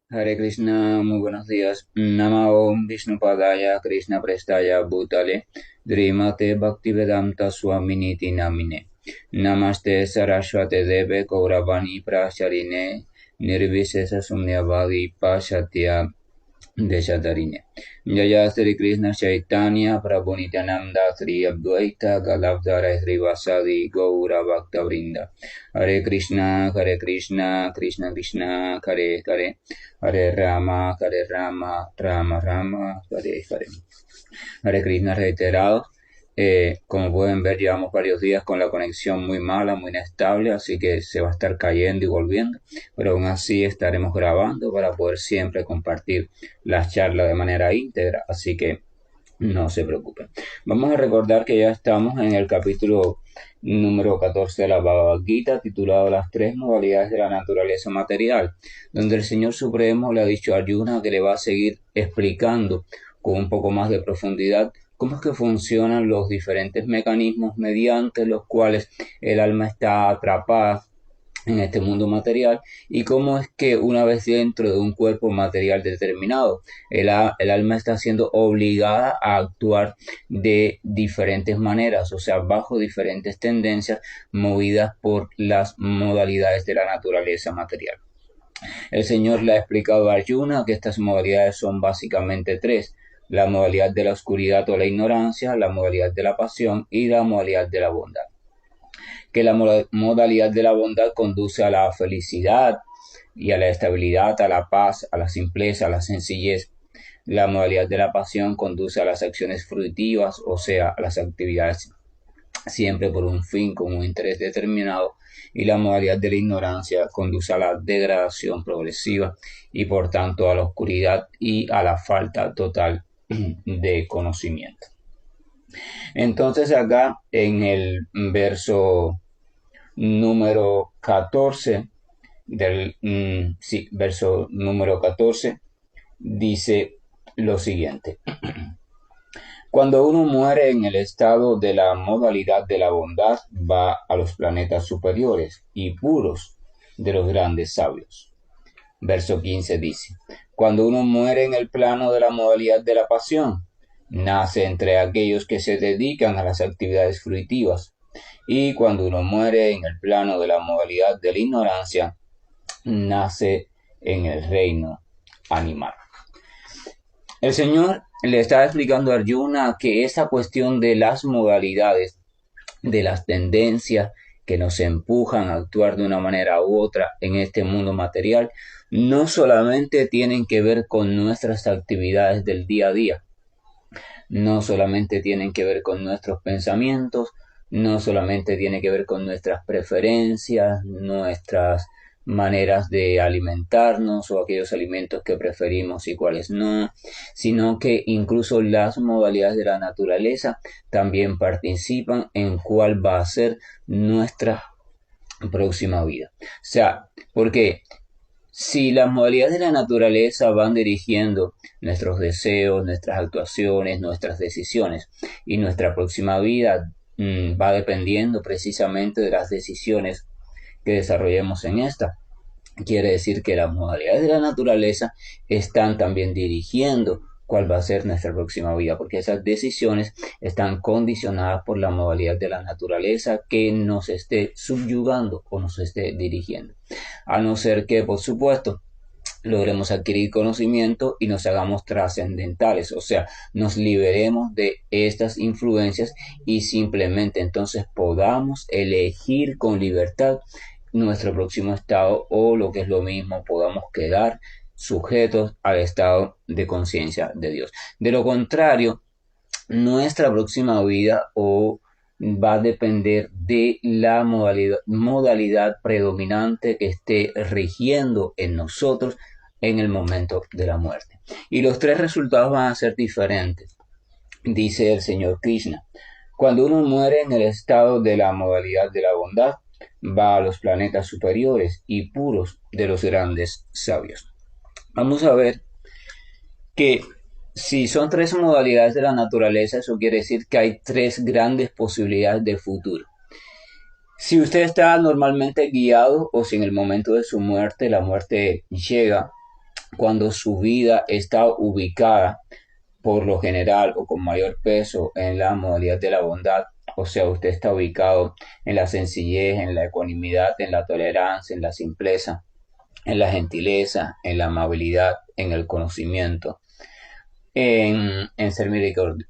Hare Krishna, muy buenos días. Nama Om Vishnupadaya Krishna Prestaya Bhutale Drimate Bhaktivedanta Swaminiti Namine Namaste Saraswate Deve Gauravani Pracharine Nirvisesa Sumnyavadi Pashatya Deshatarine Jaya Sri Krishna Chaitanya Prabhu Nityananda Sri Advaita Galavdara Sri Vasadi Gaura Bhakta Vrinda Hare Krishna, Krishna Krishna, Hare Hare Hare Rama, Rama Rama, Hare Hare. Hare Krishna reiterado. Como pueden ver, llevamos varios días con la conexión muy mala, muy inestable, así que se va a estar cayendo y volviendo, pero aún así estaremos grabando para poder siempre compartir las charlas de manera íntegra, así que no se preocupen. Vamos a recordar que ya estamos en el capítulo número 14 de la Bhagavad Gita, titulado Las tres modalidades de la naturaleza material, donde el Señor Supremo le ha dicho a Arjuna que le va a seguir explicando con un poco más de profundidad cómo es que funcionan los diferentes mecanismos mediante los cuales el alma está atrapada en este mundo material y cómo es que una vez dentro de un cuerpo material determinado, el alma está siendo obligada a actuar de diferentes maneras, o sea, bajo diferentes tendencias movidas por las modalidades de la naturaleza material. El Señor le ha explicado a Arjuna que estas modalidades son básicamente tres: la modalidad de la oscuridad o la ignorancia, la modalidad de la pasión y la modalidad de la bondad. Que la modalidad de la bondad conduce a la felicidad y a la estabilidad, a la paz, a la simpleza, a la sencillez. La modalidad de la pasión conduce a las acciones fruitivas, o sea, a las actividades siempre por un fin, con un interés determinado, y la modalidad de la ignorancia conduce a la degradación progresiva y por tanto a la oscuridad y a la falta total de conocimiento. Entonces acá en el verso número 14 verso número 14 dice lo siguiente: cuando uno muere en el estado de la modalidad de la bondad, va a los planetas superiores y puros de los grandes sabios. Verso 15 dice: cuando uno muere en el plano de la modalidad de la pasión, nace entre aquellos que se dedican a las actividades fruitivas. Y cuando uno muere en el plano de la modalidad de la ignorancia, nace en el reino animal. El Señor le está explicando a Arjuna que esa cuestión de las modalidades, de las tendencias que nos empujan a actuar de una manera u otra en este mundo material, no solamente tienen que ver con nuestras actividades del día a día, no solamente tienen que ver con nuestros pensamientos, no solamente tiene que ver con nuestras preferencias, nuestras maneras de alimentarnos o aquellos alimentos que preferimos y cuáles no, sino que incluso las modalidades de la naturaleza también participan en cuál va a ser nuestra próxima vida. O sea, porque si las modalidades de la naturaleza van dirigiendo nuestros deseos, nuestras actuaciones, nuestras decisiones, y nuestra próxima vida va dependiendo precisamente de las decisiones que desarrollemos en esta, quiere decir que las modalidades de la naturaleza están también dirigiendo cuál va a ser nuestra próxima vida, porque esas decisiones están condicionadas por la modalidad de la naturaleza que nos esté subyugando o nos esté dirigiendo. A no ser que, por supuesto, logremos adquirir conocimiento y nos hagamos trascendentales, o sea, nos liberemos de estas influencias y simplemente entonces podamos elegir con libertad nuestro próximo estado, o lo que es lo mismo, podamos quedar sujetos al estado de conciencia de Dios. De lo contrario, nuestra próxima vida o va a depender de la modalidad predominante que esté rigiendo en nosotros en el momento de la muerte. Y los tres resultados van a ser diferentes, dice el Señor Krishna. Cuando uno muere en el estado de la modalidad de la bondad, va a los planetas superiores y puros de los grandes sabios. Vamos a ver que si son tres modalidades de la naturaleza, eso quiere decir que hay tres grandes posibilidades de futuro. Si usted está normalmente guiado o si en el momento de su muerte, la muerte llega cuando su vida está ubicada por lo general o con mayor peso en la modalidad de la bondad. O sea, usted está ubicado en la sencillez, en la ecuanimidad, en la tolerancia, en la simpleza, en la gentileza, en la amabilidad, en el conocimiento, en ser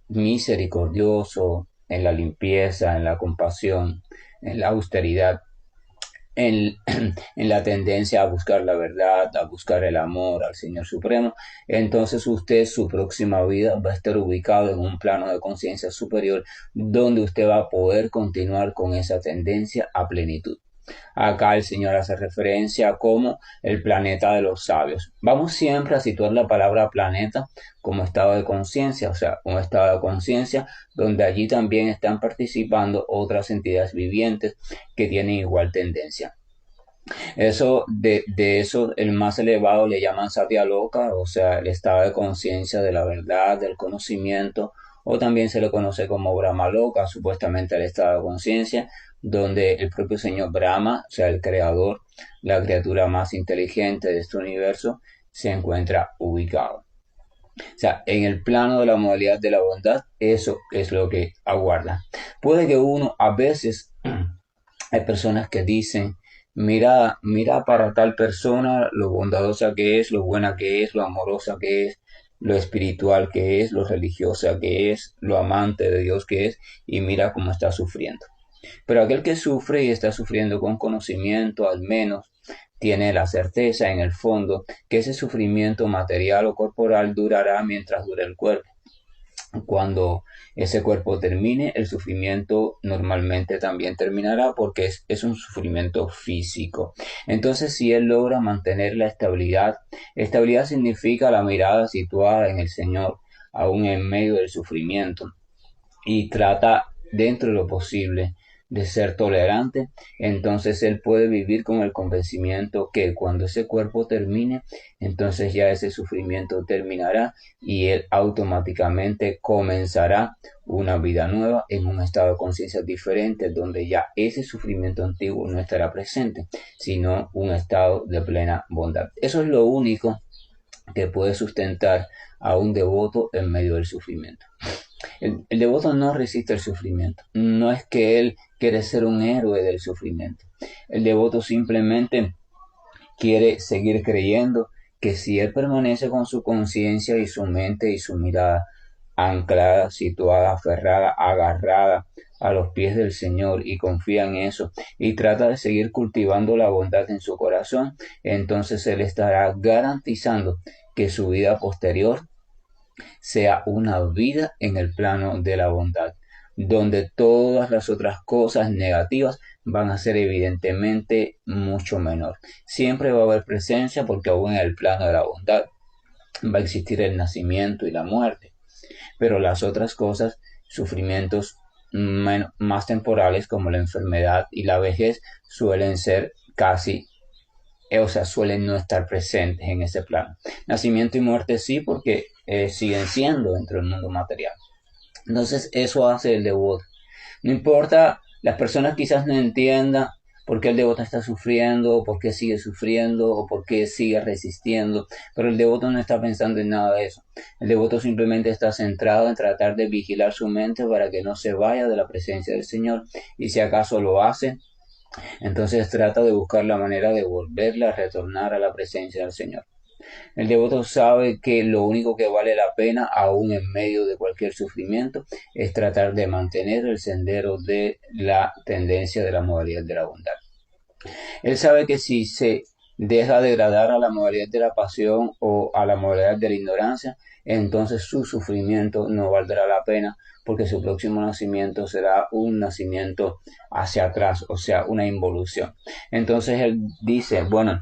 misericordioso, en la limpieza, en la compasión, en la austeridad, en, en, la tendencia a buscar la verdad, a buscar el amor al Señor Supremo, entonces usted, su próxima vida va a estar ubicado en un plano de conciencia superior donde usted va a poder continuar con esa tendencia a plenitud. Acá el Señor hace referencia como el planeta de los sabios. Vamos siempre a situar la palabra planeta como estado de conciencia, o sea, un estado de conciencia donde allí también están participando otras entidades vivientes que tienen igual tendencia. Eso, de eso, el más elevado le llaman Satya Loka, o sea, el estado de conciencia de la verdad, del conocimiento, o también se le conoce como Brahma Loka, supuestamente el estado de conciencia, donde el propio señor Brahma, o sea, el creador, la criatura más inteligente de este universo, se encuentra ubicado. O sea, en el plano de la modalidad de la bondad, eso es lo que aguarda. Puede que uno, a veces, hay personas que dicen, mira para tal persona lo bondadosa que es, lo buena que es, lo amorosa que es, lo espiritual que es, lo religiosa que es, lo amante de Dios que es, y mira cómo está sufriendo. Pero aquel que sufre y está sufriendo con conocimiento, al menos, tiene la certeza en el fondo que ese sufrimiento material o corporal durará mientras dure el cuerpo. Cuando ese cuerpo termine, el sufrimiento normalmente también terminará porque es un sufrimiento físico. Entonces, si él logra mantener la estabilidad, estabilidad significa la mirada situada en el Señor, aún en medio del sufrimiento, y trata dentro de lo posible de ser tolerante, entonces él puede vivir con el convencimiento que cuando ese cuerpo termine, entonces ya ese sufrimiento terminará y él automáticamente comenzará una vida nueva en un estado de conciencia diferente donde ya ese sufrimiento antiguo no estará presente, sino un estado de plena bondad. Eso es lo único que puede sustentar a un devoto en medio del sufrimiento. El devoto no resiste el sufrimiento. No es que él quiere ser un héroe del sufrimiento. El devoto simplemente quiere seguir creyendo que si él permanece con su conciencia y su mente y su mirada anclada, situada, aferrada, agarrada a los pies del Señor y confía en eso y trata de seguir cultivando la bondad en su corazón, entonces él estará garantizando que su vida posterior sea una vida en el plano de la bondad, donde todas las otras cosas negativas van a ser evidentemente mucho menor. Siempre va a haber presencia porque aún en el plano de la bondad va a existir el nacimiento y la muerte, pero las otras cosas, sufrimientos más temporales como la enfermedad y la vejez, suelen ser casi o sea, suelen no estar presentes en ese plano. Nacimiento y muerte sí, porque siguen siendo dentro del mundo material. Entonces, eso hace el devoto. No importa, las personas quizás no entiendan por qué el devoto está sufriendo, o por qué sigue sufriendo, o por qué sigue resistiendo, pero el devoto no está pensando en nada de eso. El devoto simplemente está centrado en tratar de vigilar su mente para que no se vaya de la presencia del Señor, y si acaso lo hace, entonces trata de buscar la manera de volverla a retornar a la presencia del Señor. El devoto sabe que lo único que vale la pena, aún en medio de cualquier sufrimiento, es tratar de mantener el sendero de la tendencia de la modalidad de la bondad. Él sabe que si se deja degradar a la modalidad de la pasión o a la modalidad de la ignorancia, entonces su sufrimiento no valdrá la pena porque su próximo nacimiento será un nacimiento hacia atrás, o sea, una involución. Entonces él dice, bueno,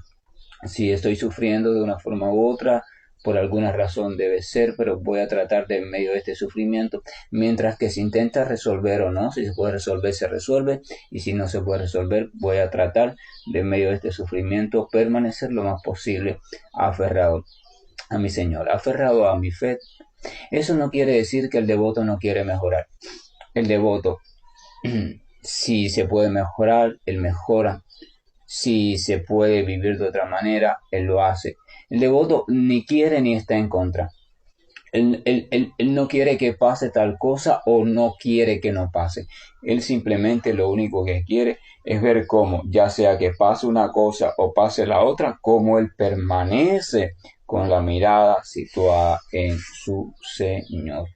si estoy sufriendo de una forma u otra, por alguna razón debe ser, pero voy a tratar de en medio de este sufrimiento, mientras que se intenta resolver o no, si se puede resolver, se resuelve, y si no se puede resolver, voy a tratar de en medio de este sufrimiento permanecer lo más posible aferrado a mi Señor, aferrado a mi fe. Eso no quiere decir que el devoto no quiere mejorar. El devoto, si se puede mejorar, él mejora. Si se puede vivir de otra manera, él lo hace. El devoto ni quiere ni está en contra. Él no quiere que pase tal cosa o no quiere que no pase. Él simplemente lo único que quiere es ver cómo, ya sea que pase una cosa o pase la otra, cómo él permanece con la mirada situada en su Señor.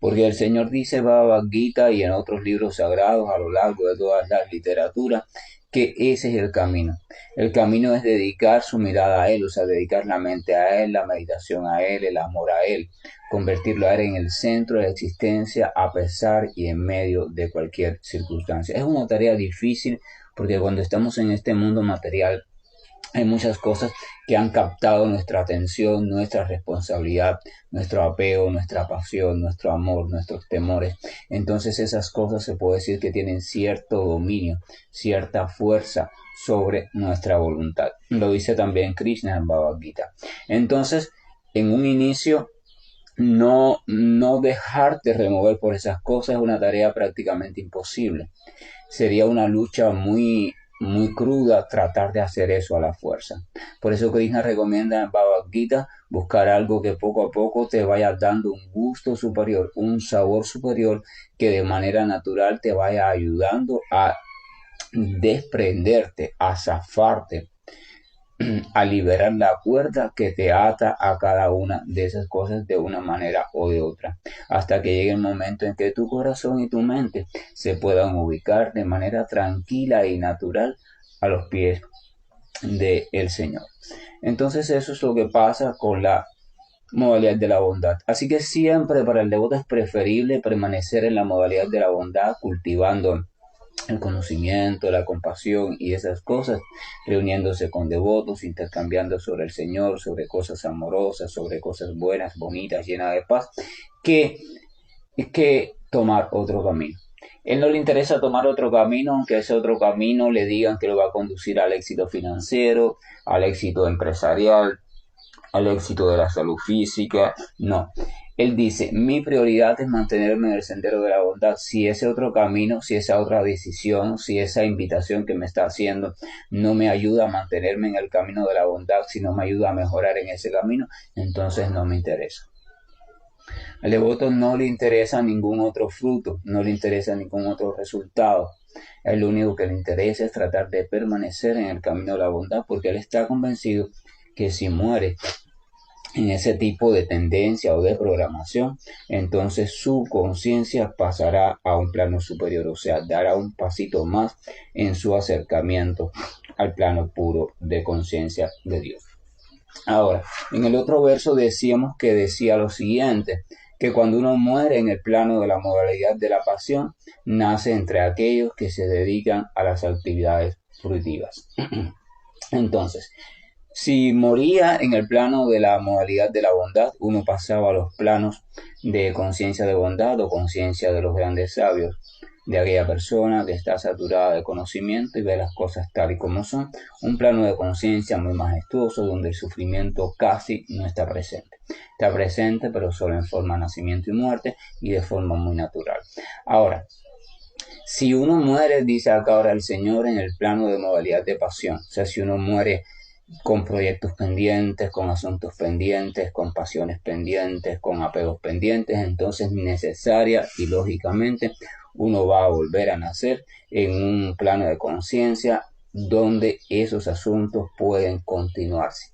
Porque el Señor dice Bhagavad Gita y en otros libros sagrados a lo largo de todas las literaturas que ese es el camino. El camino es dedicar su mirada a Él, o sea, dedicar la mente a Él, la meditación a Él, el amor a Él, convertirlo a Él en el centro de la existencia a pesar y en medio de cualquier circunstancia. Es una tarea difícil porque cuando estamos en este mundo material hay muchas cosas que han captado nuestra atención, nuestra responsabilidad, nuestro apego, nuestra pasión, nuestro amor, nuestros temores. Entonces esas cosas se puede decir que tienen cierto dominio, cierta fuerza sobre nuestra voluntad. Lo dice también Krishna en Bhagavad Gita. Entonces, en un inicio, no dejarte remover por esas cosas es una tarea prácticamente imposible. Sería una lucha muy cruda tratar de hacer eso a la fuerza. Por eso Krishna recomienda en Bhagavad Gita buscar algo que poco a poco te vaya dando un gusto superior, un sabor superior que de manera natural te vaya ayudando a desprenderte, a zafarte, a liberar la cuerda que te ata a cada una de esas cosas de una manera o de otra, hasta que llegue el momento en que tu corazón y tu mente se puedan ubicar de manera tranquila y natural a los pies del Señor. Entonces eso es lo que pasa con la modalidad de la bondad. Así que siempre para el devoto es preferible permanecer en la modalidad de la bondad, cultivando el conocimiento, la compasión y esas cosas, reuniéndose con devotos, intercambiando sobre el Señor, sobre cosas amorosas, sobre cosas buenas, bonitas, llenas de paz, que tomar otro camino. Él no le interesa tomar otro camino, aunque ese otro camino le digan que lo va a conducir al éxito financiero, al éxito empresarial, al éxito de la salud física. No. Él dice, mi prioridad es mantenerme en el sendero de la bondad. Si ese otro camino, si esa otra decisión, si esa invitación que me está haciendo no me ayuda a mantenerme en el camino de la bondad, si no me ayuda a mejorar en ese camino, entonces no me interesa. Al devoto no le interesa ningún otro fruto, no le interesa ningún otro resultado. A él lo único que le interesa es tratar de permanecer en el camino de la bondad porque él está convencido que si muere en ese tipo de tendencia o de programación, entonces su conciencia pasará a un plano superior, o sea, dará un pasito más en su acercamiento al plano puro de conciencia de Dios. Ahora, en el otro verso decíamos que decía lo siguiente, que cuando uno muere en el plano de la modalidad de la pasión, nace entre aquellos que se dedican a las actividades fruitivas. Entonces, si moría en el plano de la modalidad de la bondad, uno pasaba a los planos de conciencia de bondad o conciencia de los grandes sabios, de aquella persona que está saturada de conocimiento y ve las cosas tal y como son, un plano de conciencia muy majestuoso donde el sufrimiento casi no está presente. Está presente pero solo en forma de nacimiento y muerte y de forma muy natural. Ahora, si uno muere, dice acá ahora el Señor, en el plano de modalidad de pasión, o sea, si uno muere con proyectos pendientes, con asuntos pendientes, con pasiones pendientes, con apegos pendientes, entonces necesaria y lógicamente uno va a volver a nacer en un plano de conciencia donde esos asuntos pueden continuarse.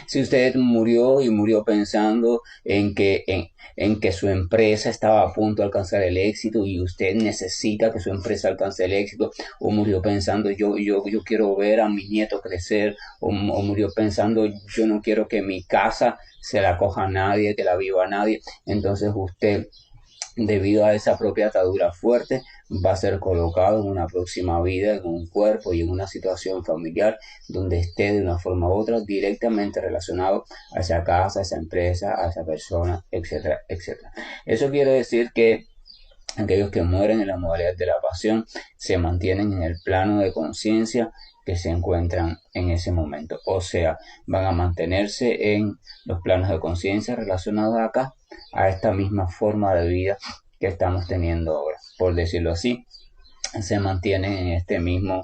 Si usted murió y murió pensando en que su empresa estaba a punto de alcanzar el éxito y usted necesita que su empresa alcance el éxito, o murió pensando yo quiero ver a mi nieto crecer, o murió pensando yo no quiero que mi casa se la coja nadie, que la viva nadie, entonces usted, debido a esa propia atadura fuerte, va a ser colocado en una próxima vida, en un cuerpo y en una situación familiar donde esté de una forma u otra directamente relacionado a esa casa, a esa empresa, a esa persona, etcétera, etcétera. Eso quiere decir que aquellos que mueren en la modalidad de la pasión se mantienen en el plano de conciencia que se encuentran en ese momento. O sea, van a mantenerse en los planos de conciencia relacionados acá a esta misma forma de vida que estamos teniendo ahora. Por decirlo así, se mantienen en este mismo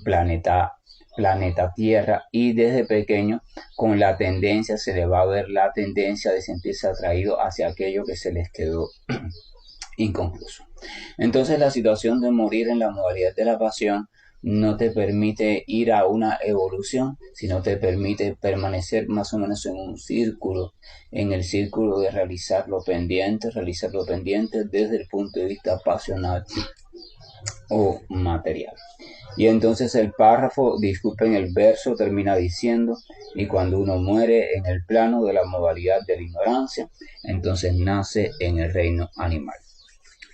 planeta planeta Tierra, y desde pequeño con la tendencia, se le va a ver la tendencia de sentirse atraído hacia aquello que se les quedó inconcluso. Entonces la situación de morir en la modalidad de la pasión no te permite ir a una evolución, sino te permite permanecer más o menos en un círculo, en el círculo de realizar lo pendiente desde el punto de vista pasional o material. Y entonces el párrafo, disculpen el verso, termina diciendo: y cuando uno muere en el plano de la modalidad de la ignorancia, entonces nace en el reino animal.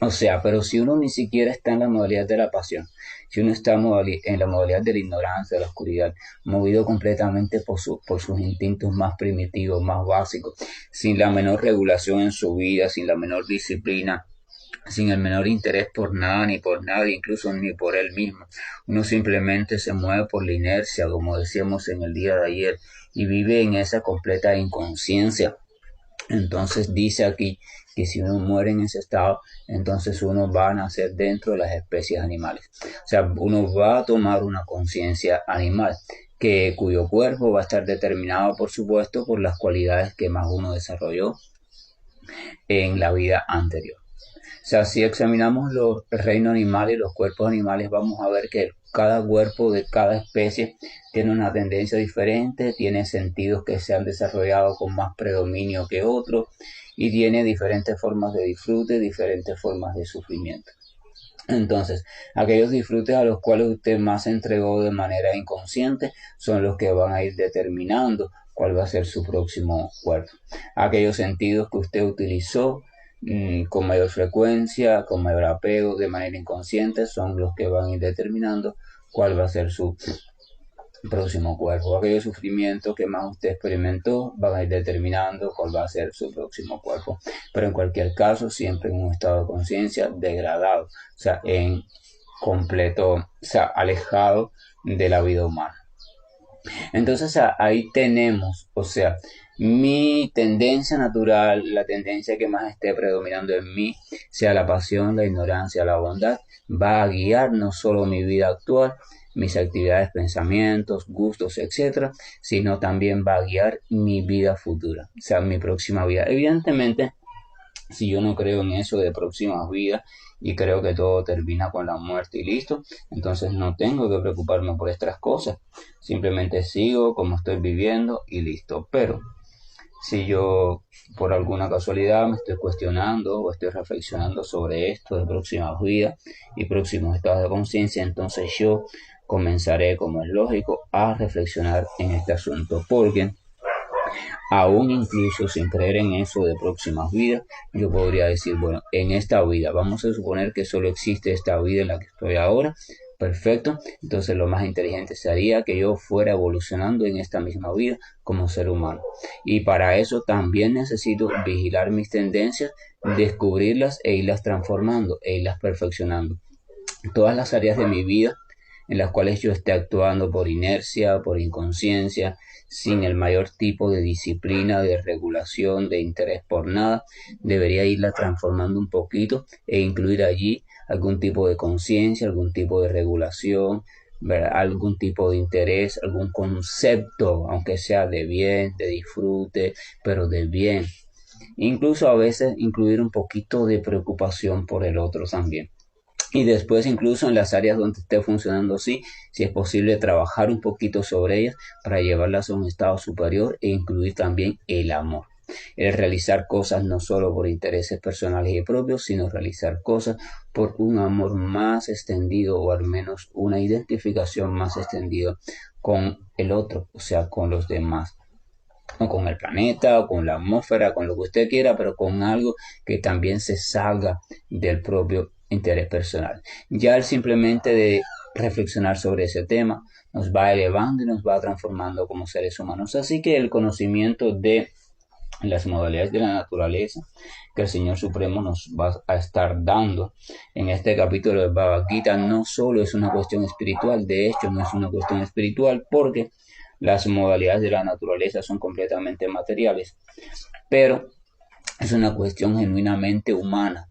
O sea, pero si uno ni siquiera está en la modalidad de la pasión, si uno está en la modalidad de la ignorancia, de la oscuridad, movido completamente por sus instintos más primitivos, más básicos, sin la menor regulación en su vida, sin la menor disciplina, sin el menor interés por nada ni por nadie, incluso ni por él mismo. Uno simplemente se mueve por la inercia, como decíamos en el día de ayer, y vive en esa completa inconsciencia. Entonces dice aquí que si uno muere en ese estado, entonces uno va a nacer dentro de las especies animales. O sea, uno va a tomar una conciencia animal, cuyo cuerpo va a estar determinado, por supuesto, por las cualidades que más uno desarrolló en la vida anterior. O sea, si examinamos el reino animal y los cuerpos animales, vamos a ver que cada cuerpo de cada especie tiene una tendencia diferente, tiene sentidos que se han desarrollado con más predominio que otros y tiene diferentes formas de disfrute, diferentes formas de sufrimiento. Entonces, aquellos disfrutes a los cuales usted más se entregó de manera inconsciente son los que van a ir determinando cuál va a ser su próximo cuerpo. Aquellos sentidos que usted utilizó con mayor frecuencia, con mayor apego, de manera inconsciente, son los que van a ir determinando cuál va a ser su próximo cuerpo. Aquellos sufrimientos que más usted experimentó van a ir determinando cuál va a ser su próximo cuerpo. Pero en cualquier caso, siempre en un estado de conciencia degradado, o sea, en completo, o sea, alejado de la vida humana. Entonces ahí tenemos, o sea, mi tendencia natural, la tendencia que más esté predominando en mí, sea la pasión, la ignorancia, la bondad, va a guiar no solo mi vida actual, mis actividades, pensamientos, gustos, etcétera, sino también va a guiar mi vida futura, o sea, mi próxima vida. Evidentemente, si yo no creo en eso de próximas vidas y creo que todo termina con la muerte y listo, entonces no tengo que preocuparme por estas cosas. Simplemente sigo como estoy viviendo y listo. Pero si yo por alguna casualidad me estoy cuestionando o estoy reflexionando sobre esto de próximas vidas y próximos estados de conciencia, entonces yo comenzaré, como es lógico, a reflexionar en este asunto, porque aún incluso sin creer en eso de próximas vidas, yo podría decir, bueno, en esta vida, vamos a suponer que solo existe esta vida en la que estoy ahora, perfecto, entonces lo más inteligente sería que yo fuera evolucionando en esta misma vida como ser humano. Y para eso también necesito vigilar mis tendencias, descubrirlas e irlas transformando, e irlas perfeccionando. Todas las áreas de mi vida en las cuales yo esté actuando por inercia, por inconsciencia, sin el mayor tipo de disciplina, de regulación, de interés por nada, debería irla transformando un poquito e incluir allí algún tipo de conciencia, algún tipo de regulación, ¿verdad? Algún tipo de interés, algún concepto, aunque sea de bien, de disfrute, pero de bien. Incluso a veces incluir un poquito de preocupación por el otro también. Y después incluso en las áreas donde esté funcionando así, si es posible trabajar un poquito sobre ellas para llevarlas a un estado superior e incluir también el amor. El realizar cosas no solo por intereses personales y propios, sino realizar cosas por un amor más extendido o al menos una identificación más extendida con el otro, o sea, con los demás, o con el planeta, o con la atmósfera, con lo que usted quiera, pero con algo que también se salga del propio interés personal. Ya el simplemente de reflexionar sobre ese tema nos va elevando y nos va transformando como seres humanos. Así que el conocimiento de las modalidades de la naturaleza que el Señor Supremo nos va a estar dando en este capítulo de Bhagavad Gita no solo es una cuestión espiritual, de hecho no es una cuestión espiritual porque las modalidades de la naturaleza son completamente materiales, pero es una cuestión genuinamente humana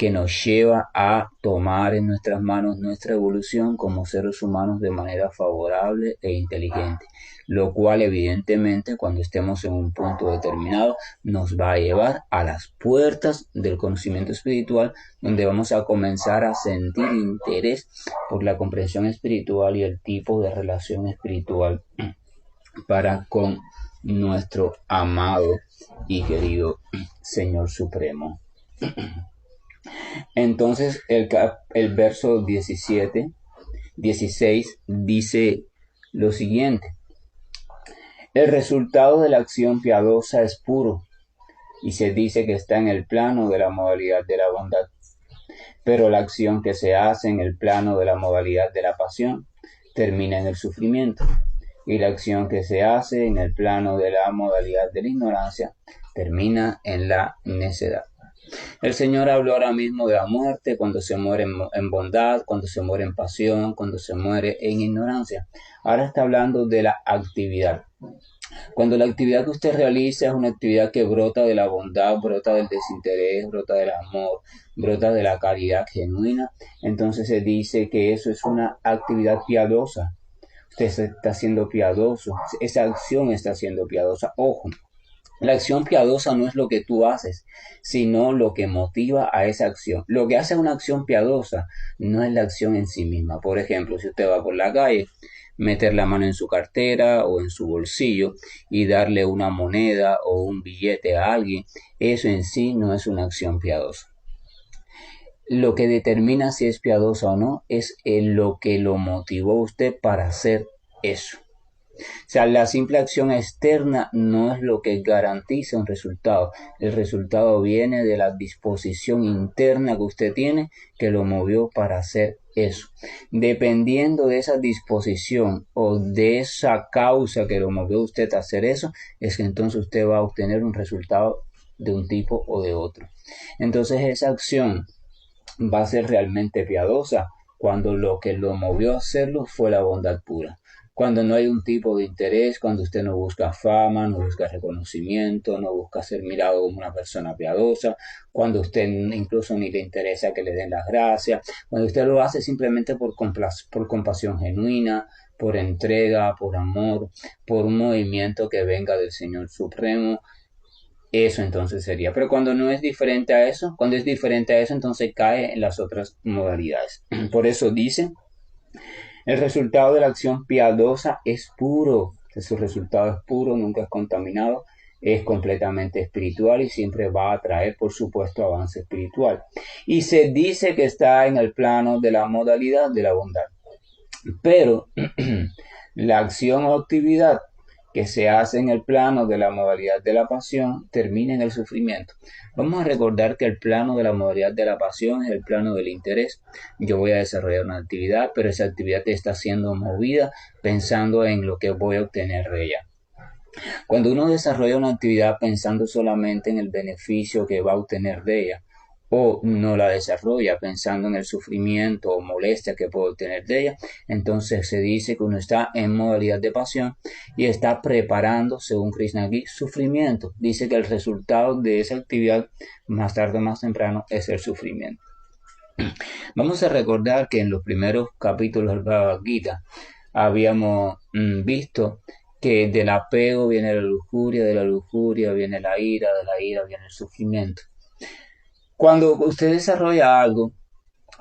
que nos lleva a tomar en nuestras manos nuestra evolución como seres humanos de manera favorable e inteligente, lo cual evidentemente cuando estemos en un punto determinado nos va a llevar a las puertas del conocimiento espiritual, donde vamos a comenzar a sentir interés por la comprensión espiritual y el tipo de relación espiritual para con nuestro amado y querido Señor Supremo. Entonces el verso 16 dice lo siguiente: el resultado de la acción piadosa es puro y se dice que está en el plano de la modalidad de la bondad, pero la acción que se hace en el plano de la modalidad de la pasión termina en el sufrimiento, y la acción que se hace en el plano de la modalidad de la ignorancia termina en la necedad. El Señor habló ahora mismo de la muerte, cuando se muere en bondad, cuando se muere en pasión, cuando se muere en ignorancia. Ahora está hablando de la actividad. Cuando la actividad que usted realiza es una actividad que brota de la bondad, brota del desinterés, brota del amor, brota de la caridad genuina, entonces se dice que eso es una actividad piadosa. Usted está siendo piadoso, esa acción está siendo piadosa. Ojo, la acción piadosa no es lo que tú haces, sino lo que motiva a esa acción. Lo que hace una acción piadosa no es la acción en sí misma. Por ejemplo, si usted va por la calle, meter la mano en su cartera o en su bolsillo y darle una moneda o un billete a alguien, eso en sí no es una acción piadosa. Lo que determina si es piadosa o no es lo que lo motivó a usted para hacer eso. O sea, la simple acción externa no es lo que garantiza un resultado. El resultado viene de la disposición interna que usted tiene que lo movió para hacer eso. Dependiendo de esa disposición o de esa causa que lo movió usted a hacer eso, es que entonces usted va a obtener un resultado de un tipo o de otro. Entonces esa acción va a ser realmente piadosa cuando lo que lo movió a hacerlo fue la bondad pura. Cuando no hay un tipo de interés, cuando usted no busca fama, no busca reconocimiento, no busca ser mirado como una persona piadosa, cuando usted incluso ni le interesa que le den las gracias, cuando usted lo hace simplemente por compasión genuina, por entrega, por amor, por un movimiento que venga del Señor Supremo, eso entonces sería. Pero cuando no es diferente a eso, cuando es diferente a eso, entonces cae en las otras modalidades. Por eso dice: el resultado de la acción piadosa es puro. Su resultado es puro, nunca es contaminado, es completamente espiritual y siempre va a traer, por supuesto, avance espiritual. Y se dice que está en el plano de la modalidad de la bondad. Pero la acción o actividad que se hace en el plano de la modalidad de la pasión termina en el sufrimiento. Vamos a recordar que el plano de la modalidad de la pasión es el plano del interés. Yo voy a desarrollar una actividad, pero esa actividad está siendo movida pensando en lo que voy a obtener de ella. Cuando uno desarrolla una actividad pensando solamente en el beneficio que va a obtener de ella, o no la desarrolla pensando en el sufrimiento o molestia que puede obtener de ella, entonces se dice que uno está en modalidad de pasión y está preparando, según Krishna aquí, sufrimiento. Dice que el resultado de esa actividad, más tarde o más temprano, es el sufrimiento. Vamos a recordar que en los primeros capítulos del Bhagavad Gita habíamos visto que del apego viene la lujuria, de la lujuria viene la ira, de la ira viene el sufrimiento. Cuando usted desarrolla algo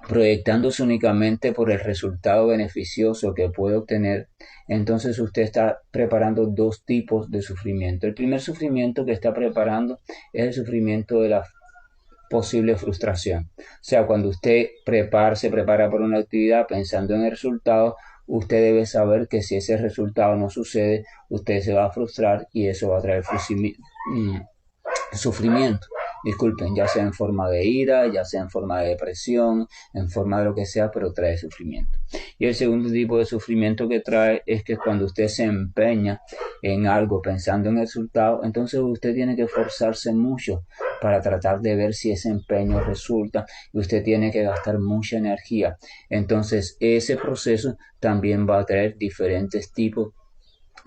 proyectándose únicamente por el resultado beneficioso que puede obtener, entonces usted está preparando dos tipos de sufrimiento. El primer sufrimiento que está preparando es el sufrimiento de la posible frustración. O sea, cuando usted se prepara para una actividad pensando en el resultado, usted debe saber que si ese resultado no sucede, usted se va a frustrar y eso va a traer sufrimiento. Disculpen, ya sea en forma de ira, ya sea en forma de depresión, en forma de lo que sea, pero trae sufrimiento. Y el segundo tipo de sufrimiento que trae es que cuando usted se empeña en algo pensando en el resultado, entonces usted tiene que esforzarse mucho para tratar de ver si ese empeño resulta y usted tiene que gastar mucha energía. Entonces ese proceso también va a traer diferentes tipos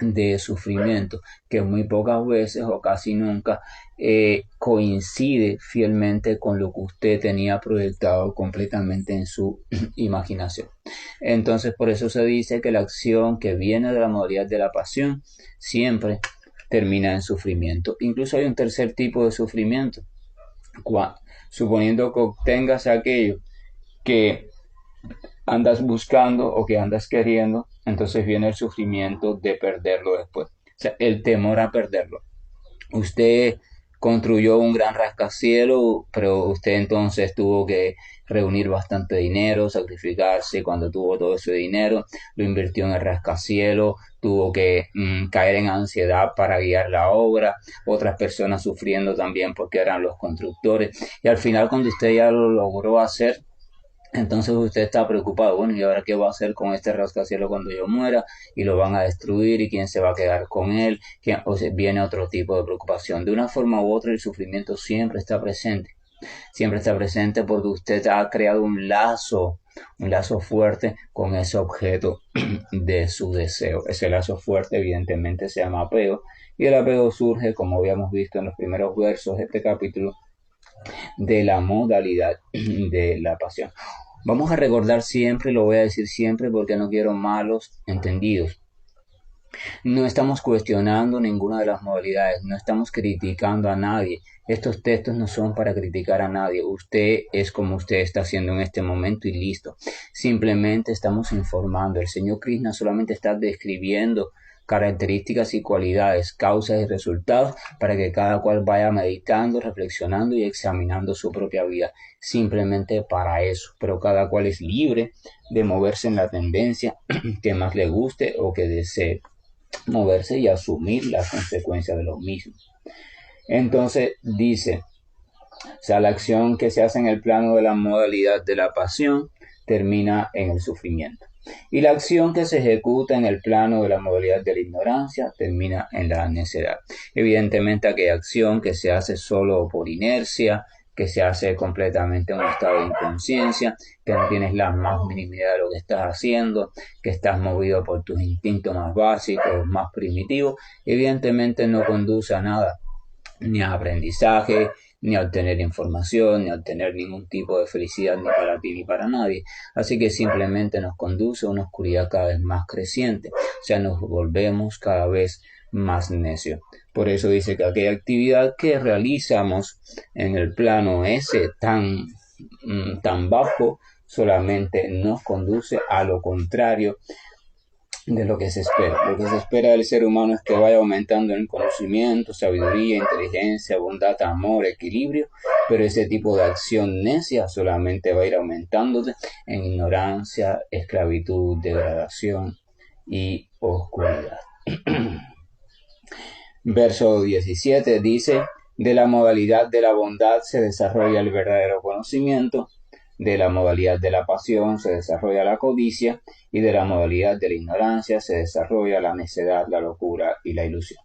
de sufrimiento, que muy pocas veces o casi nunca coincide fielmente con lo que usted tenía proyectado completamente en su imaginación. Entonces, por eso se dice que la acción que viene de la modalidad de la pasión siempre termina en sufrimiento. Incluso hay un tercer tipo de sufrimiento, suponiendo que obtengas aquello que andas buscando o que andas queriendo, entonces viene el sufrimiento de perderlo después. O sea, el temor a perderlo. Usted construyó un gran rascacielos, pero usted entonces tuvo que reunir bastante dinero, sacrificarse cuando tuvo todo ese dinero, lo invirtió en el rascacielos, tuvo que caer en ansiedad para guiar la obra, otras personas sufriendo también porque eran los constructores, y al final cuando usted ya lo logró hacer, entonces usted está preocupado, bueno, ¿y ahora qué va a hacer con este rascacielos cuando yo muera? Y lo van a destruir, ¿y quién se va a quedar con él? O sea, viene otro tipo de preocupación. De una forma u otra el sufrimiento siempre está presente porque usted ha creado un lazo fuerte con ese objeto de su deseo. Ese lazo fuerte evidentemente se llama apego, y el apego surge, como habíamos visto en los primeros versos de este capítulo, de la modalidad de la pasión. Vamos a recordar siempre, lo voy a decir siempre porque no quiero malos entendidos. No estamos cuestionando ninguna de las modalidades, no estamos criticando a nadie. Estos textos no son para criticar a nadie. Usted es como usted está haciendo en este momento y listo. Simplemente estamos informando. El Señor Krishna solamente está describiendo características y cualidades, causas y resultados para que cada cual vaya meditando, reflexionando y examinando su propia vida. Simplemente para eso. Pero cada cual es libre de moverse en la tendencia que más le guste o que desee moverse y asumir las consecuencias de lo mismo. Entonces dice, o sea, la acción que se hace en el plano de la modalidad de la pasión termina en el sufrimiento. Y la acción que se ejecuta en el plano de la modalidad de la ignorancia termina en la necedad. Evidentemente aquella acción que se hace solo por inercia, que se hace completamente en un estado de inconsciencia, que no tienes la más mínima idea de lo que estás haciendo, que estás movido por tus instintos más básicos, más primitivos, evidentemente no conduce a nada, ni a aprendizaje, ni a obtener información, ni a obtener ningún tipo de felicidad ni para ti ni para nadie. Así que simplemente nos conduce a una oscuridad cada vez más creciente. O sea, nos volvemos cada vez más necios. Por eso dice que aquella actividad que realizamos en el plano ese tan bajo solamente nos conduce a lo contrario de lo que se espera. Lo que se espera del ser humano es que vaya aumentando en conocimiento, sabiduría, inteligencia, bondad, amor, equilibrio, pero ese tipo de acción necia solamente va a ir aumentándose en ignorancia, esclavitud, degradación y oscuridad. Verso 17 dice, de la modalidad de la bondad se desarrolla el verdadero conocimiento, de la modalidad de la pasión se desarrolla la codicia, y de la modalidad de la ignorancia se desarrolla la necedad, la locura y la ilusión.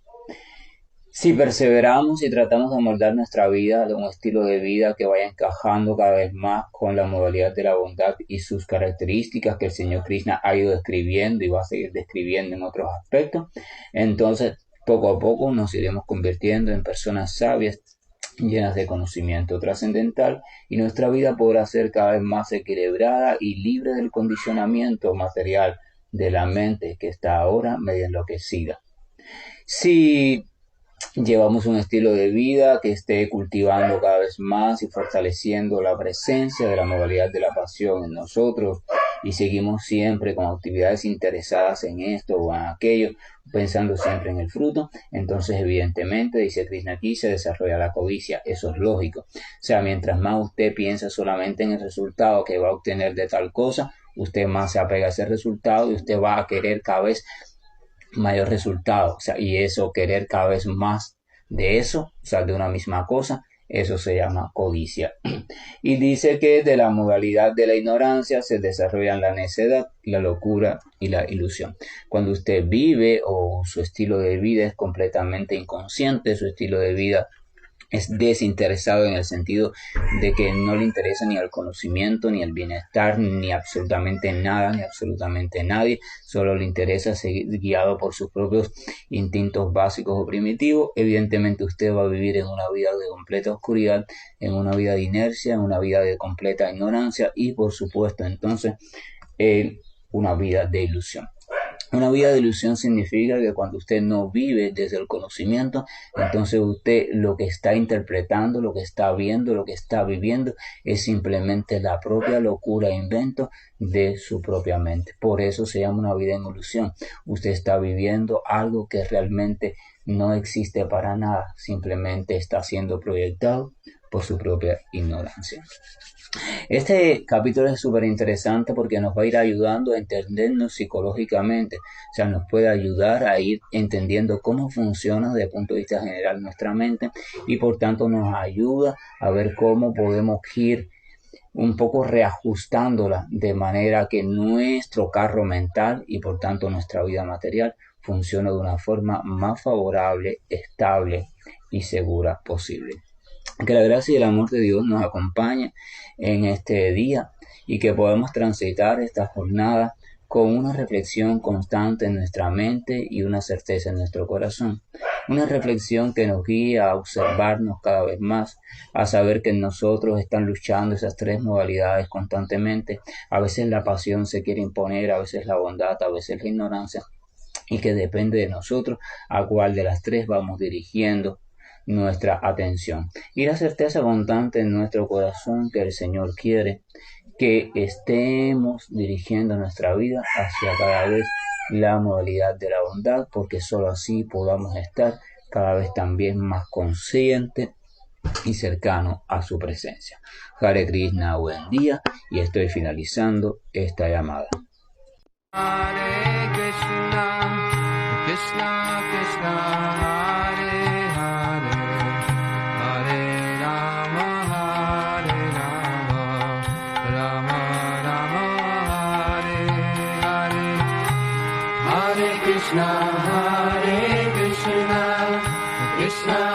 Si perseveramos y tratamos de moldar nuestra vida de un estilo de vida que vaya encajando cada vez más con la modalidad de la bondad y sus características que el Señor Krishna ha ido describiendo y va a seguir describiendo en otros aspectos, entonces poco a poco nos iremos convirtiendo en personas sabias, llenas de conocimiento trascendental, y nuestra vida podrá ser cada vez más equilibrada y libre del condicionamiento material de la mente que está ahora medio enloquecida. Si llevamos un estilo de vida que esté cultivando cada vez más y fortaleciendo la presencia de la modalidad de la pasión en nosotros, y seguimos siempre con actividades interesadas en esto o en aquello, pensando siempre en el fruto, entonces evidentemente, dice Krishna aquí, se desarrolla la codicia. Eso es lógico. O sea, mientras más usted piensa solamente en el resultado que va a obtener de tal cosa, usted más se apega a ese resultado y usted va a querer cada vez mayor resultado, o sea, y eso, querer cada vez más de eso, o sea, de una misma cosa, eso se llama codicia. Y dice que de la modalidad de la ignorancia se desarrollan la necedad, la locura y la ilusión. Cuando usted vive o su estilo de vida es completamente inconsciente, su estilo de vida es desinteresado en el sentido de que no le interesa ni el conocimiento, ni el bienestar, ni absolutamente nada, ni absolutamente nadie. Solo le interesa seguir guiado por sus propios instintos básicos o primitivos. Evidentemente usted va a vivir en una vida de completa oscuridad, en una vida de inercia, en una vida de completa ignorancia y por supuesto entonces una vida de ilusión. Una vida de ilusión significa que cuando usted no vive desde el conocimiento, entonces usted lo que está interpretando, lo que está viendo, lo que está viviendo es simplemente la propia locura e invento de su propia mente. Por eso se llama una vida en ilusión. Usted está viviendo algo que realmente no existe para nada, simplemente está siendo proyectado por su propia ignorancia. Este capítulo es súper interesante porque nos va a ir ayudando a entendernos psicológicamente, o sea, nos puede ayudar a ir entendiendo cómo funciona desde el punto de vista general nuestra mente y por tanto nos ayuda a ver cómo podemos ir un poco reajustándola de manera que nuestro carro mental y por tanto nuestra vida material funcione de una forma más favorable, estable y segura posible. Que la gracia y el amor de Dios nos acompañe en este día y que podamos transitar esta jornada con una reflexión constante en nuestra mente y una certeza en nuestro corazón. Una reflexión que nos guía a observarnos cada vez más, a saber que en nosotros están luchando esas tres modalidades constantemente. A veces la pasión se quiere imponer, a veces la bondad, a veces la ignorancia, y que depende de nosotros a cuál de las tres vamos dirigiendo nuestra atención y la certeza constante en nuestro corazón que el Señor quiere que estemos dirigiendo nuestra vida hacia cada vez la modalidad de la bondad, porque sólo así podamos estar cada vez también más conscientes y cercano a su presencia. Hare Krishna, buen día, y estoy finalizando esta llamada. Hare Krishna, Krishna Krishna. Krishna, Hare Krishna, Krishna